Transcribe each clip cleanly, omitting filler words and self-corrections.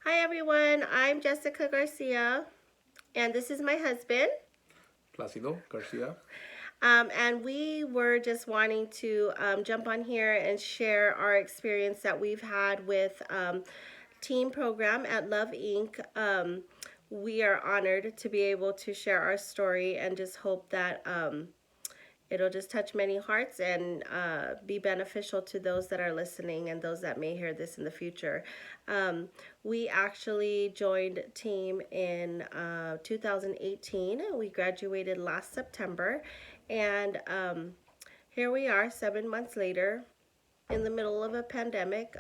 Hi everyone, I'm Jessica Garcia, and this is my husband. Placido Garcia. And we were just wanting to jump on here and share our experience that we've had with team program at Love Inc. We are honored to be able to share our story and just hope that it'll just touch many hearts and be beneficial to those that are listening and those that may hear this in the future. Um, we actually joined team in 2018. We graduated last September, and here we are 7 months later in the middle of a pandemic.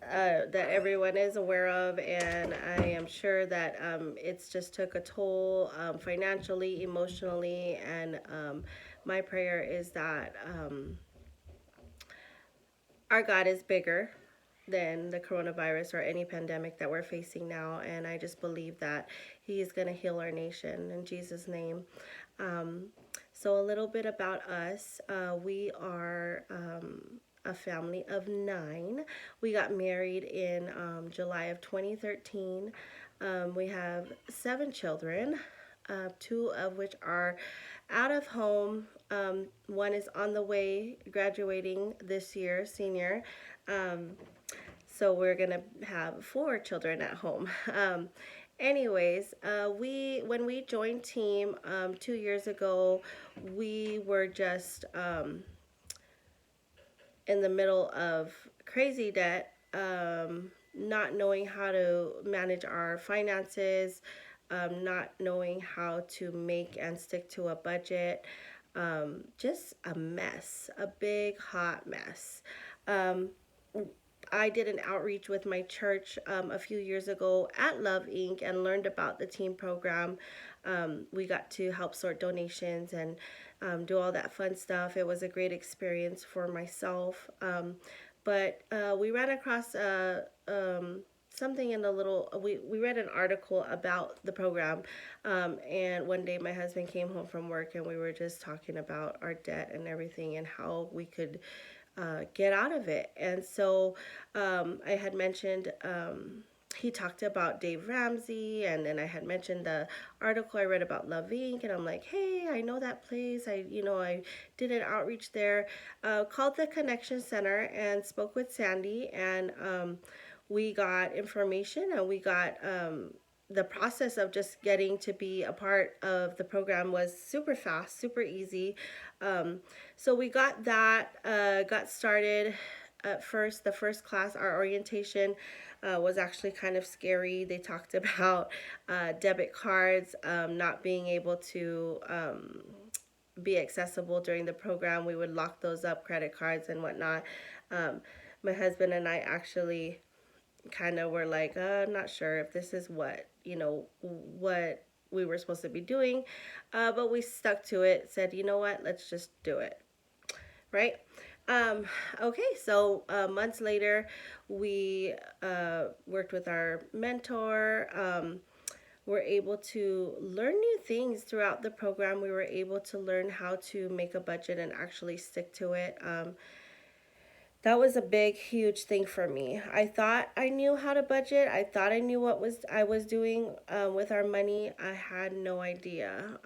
That everyone is aware of, and I am sure that it's just took a toll financially, emotionally, and my prayer is that our God is bigger than the coronavirus or any pandemic that we're facing now, and I just believe that He is going to heal our nation in Jesus' name. Um, so, a little bit about us. We are a family of nine. We got married in July of 2013. We have seven children, two of which are out of home. One is on the way, graduating this year, senior. Um, so we're gonna have four children at home. Anyways, we when we joined team 2 years ago, we were just in the middle of crazy debt, not knowing how to manage our finances, not knowing how to make and stick to a budget. Just a mess, a big hot mess. Um, I did an outreach with my church a few years ago at Love Inc. and learned about the team program. We got to help sort donations and do all that fun stuff. It was a great experience for myself. But we ran across something in the little, we read an article about the program. And one day my husband came home from work and we were just talking about our debt and everything and how we could get out of it. And so I had mentioned he talked about Dave Ramsey, and then I had mentioned the article I read about Love Inc. And I'm like, hey, I know that place. I did an outreach there, called the Connection Center and spoke with Sandy, and we got information and we got the process of just getting to be a part of the program was super fast, super easy. Um, so we got that, got started. At first, the first class, our orientation was actually kind of scary. They talked about debit cards not being able to be accessible during the program. We would lock those up, credit cards and whatnot. Um, my husband and I actually kind of were like, not sure if this is what we were supposed to be doing. But we stuck to it, said, you know what, let's just do it. Right? Um, okay, so months later, we worked with our mentor. Were able to learn new things throughout the program. We were able to learn how to make a budget and actually stick to it. That was a big, huge thing for me. I thought I knew how to budget. I thought I knew what was I was doing with our money. I had no idea.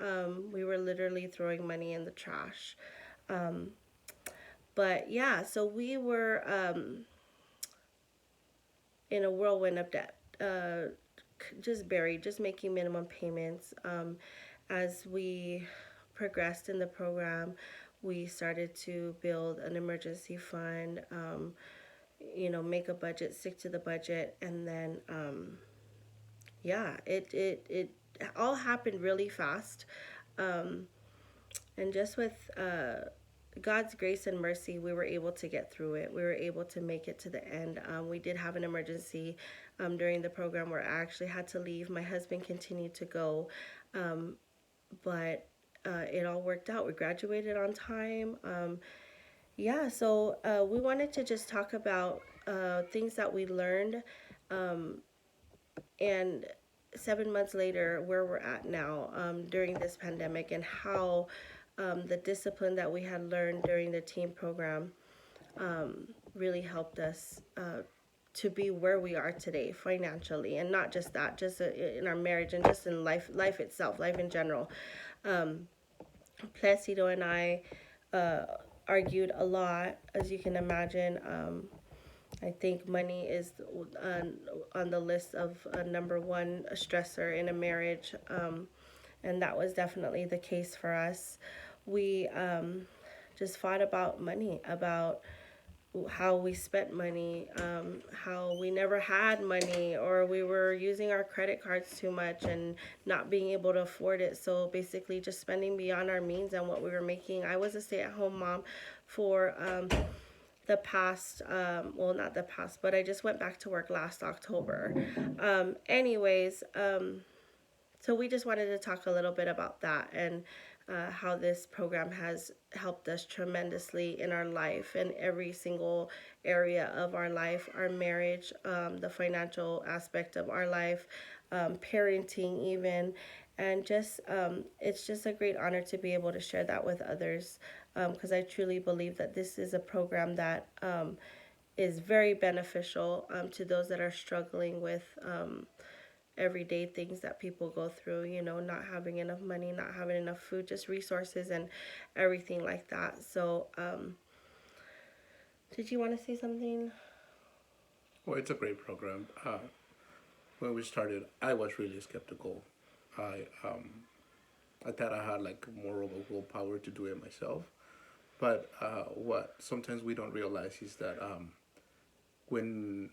We were literally throwing money in the trash. Um, but yeah, so we were in a whirlwind of debt, just buried, just making minimum payments. As we progressed in the program, we started to build an emergency fund. Make a budget, stick to the budget, and then yeah, it all happened really fast, um, and just with God's grace and mercy, we were able to get through it. We were able to make it to the end. We did have an emergency during the program where I actually had to leave. My husband continued to go, um, but it all worked out. We graduated on time. Yeah, so we wanted to just talk about things that we learned, um, and 7 months later, where we're at now during this pandemic, and how the discipline that we had learned during the team program really helped us to be where we are today financially, and not just that, just in our marriage and just in life itself, life in general. um, Placido and I uh, argued a lot, as you can imagine. I think money is on the list of number one stressor in a marriage, and that was definitely the case for us. We just fought about money, about how we spent money, how we never had money, or we were using our credit cards too much and not being able to afford it. So basically, just spending beyond our means and what we were making. I was a stay at home mom for the past, well, not the past, but I just went back to work last October. Anyways, so we just wanted to talk a little bit about that, and how this program has helped us tremendously in our life, in every single area of our life, our marriage, the financial aspect of our life, parenting even. And just it's just a great honor to be able to share that with others, because I truly believe that this is a program that is very beneficial to those that are struggling with everyday things that people go through, not having enough money, not having enough food, just resources and everything like that. So, did you want to say something? Well, it's a great program. When we started, I was really skeptical. I I thought I had like more of a willpower to do it myself. But what sometimes we don't realize is that when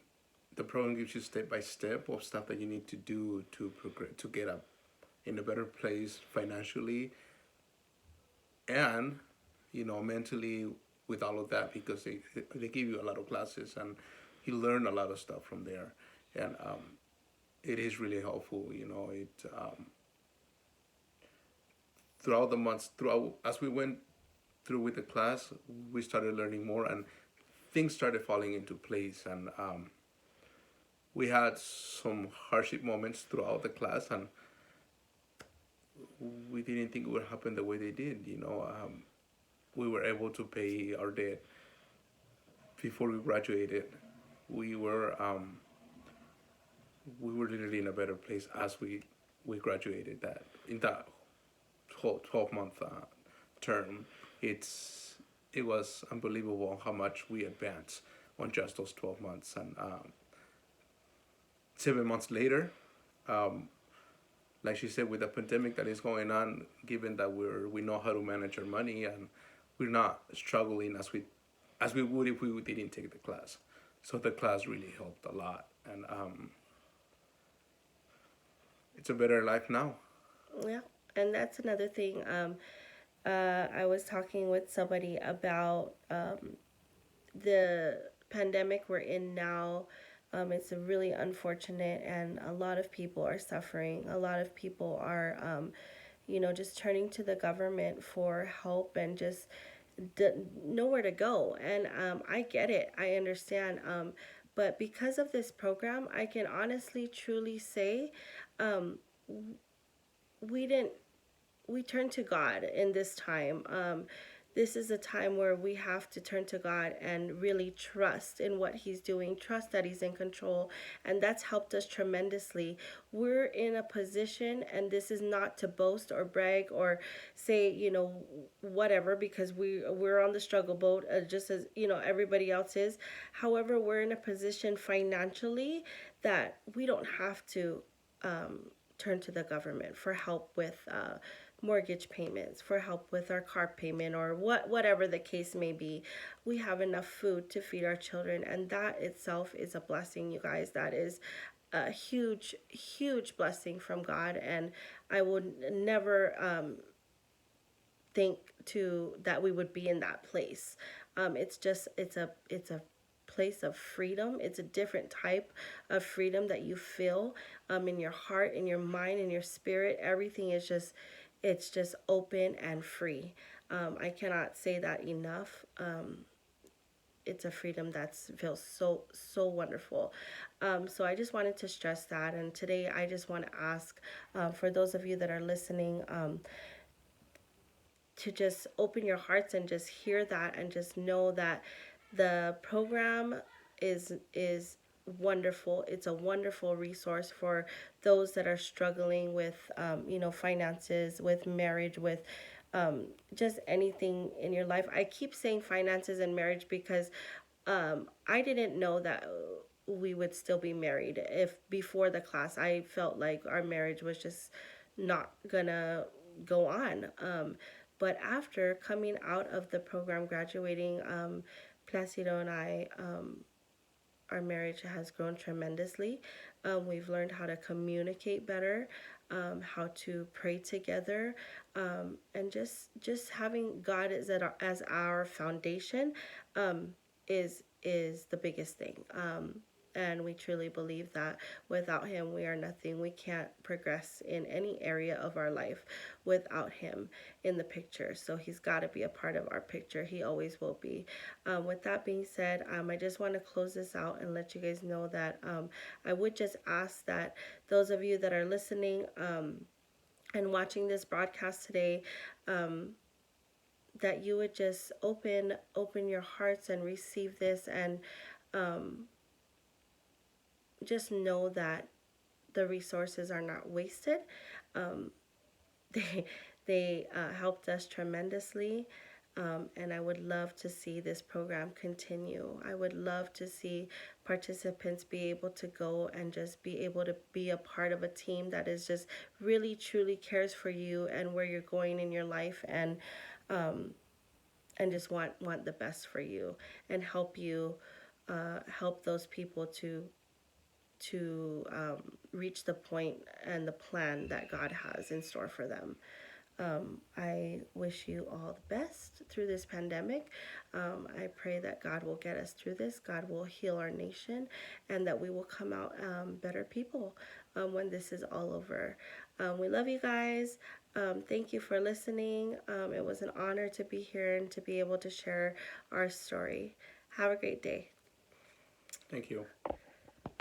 the program gives you step by step of stuff that you need to do to progress, to get up in a better place financially and mentally, with all of that, because they give you a lot of classes and you learn a lot of stuff from there. And it is really helpful. It throughout the months, throughout as we went through with the class, we started learning more and things started falling into place. And we had some hardship moments throughout the class, and we didn't think it would happen the way they did. We were able to pay our debt before we graduated. We were we were literally in a better place as we graduated. That in that 12 month term, it's it was unbelievable how much we advanced on just those 12 months. And 7 months later, um, like she said, with the pandemic that is going on, given that we know how to manage our money and we're not struggling as we would if we didn't take the class. So the class really helped a lot, and it's a better life now. Yeah, and that's another thing. I was talking with somebody about the pandemic we're in now. It's a really unfortunate, and a lot of people are suffering. A lot of people are, just turning to the government for help and just nowhere to go. And I get it, I understand. But because of this program, I can honestly, truly say um, we didn't we turn to God in this time. This is a time where we have to turn to God and really trust in what He's doing, trust that He's in control, and that's helped us tremendously. We're in a position, and this is not to boast or brag or say, whatever, because we're on the struggle boat, just as everybody else is. However, we're in a position financially that we don't have to turn to the government for help with mortgage payments, for help with our car payment, or whatever the case may be. We have enough food to feed our children, and that itself is a blessing, you guys. That is a huge, huge blessing from God, and I would never think to that we would be in that place. It's a place of freedom. It's a different type of freedom that you feel in your heart, in your mind, in your spirit. Everything is just it's just open and free. I cannot say that enough. It's a freedom that feels so wonderful. So I just wanted to stress that, and today I just want to ask for those of you that are listening, to just open your hearts and just hear that, and just know that the program is wonderful. It's a wonderful resource for those that are struggling with, finances, with marriage, with just anything in your life. I keep saying finances and marriage because I didn't know that we would still be married. If before the class, I felt like our marriage was just not gonna go on. But after coming out of the program, graduating, Placido and I, our marriage has grown tremendously. We've learned how to communicate better, how to pray together, and just having God as our foundation is the biggest thing. And we truly believe that without him we are nothing. We can't progress in any area of our life without him in the picture. So he's got to be a part of our picture. He always will be. With that being said, I just want to close this out and let you guys know that I would just ask that those of you that are listening and watching this broadcast today, that you would just open your hearts and receive this, and just know that the resources are not wasted. Um, they they helped us tremendously, and I would love to see this program continue. I would love to see participants be able to go and just be able to be a part of a team that is just really truly cares for you and where you're going in your life, and just want the best for you, and help you, help those people to reach the point and the plan that God has in store for them. I wish you all the best through this pandemic. I pray that God will get us through this. God will heal our nation, and that we will come out better people when this is all over. We love you guys. Thank you for listening. It was an honor to be here and to be able to share our story. Have a great day. Thank you.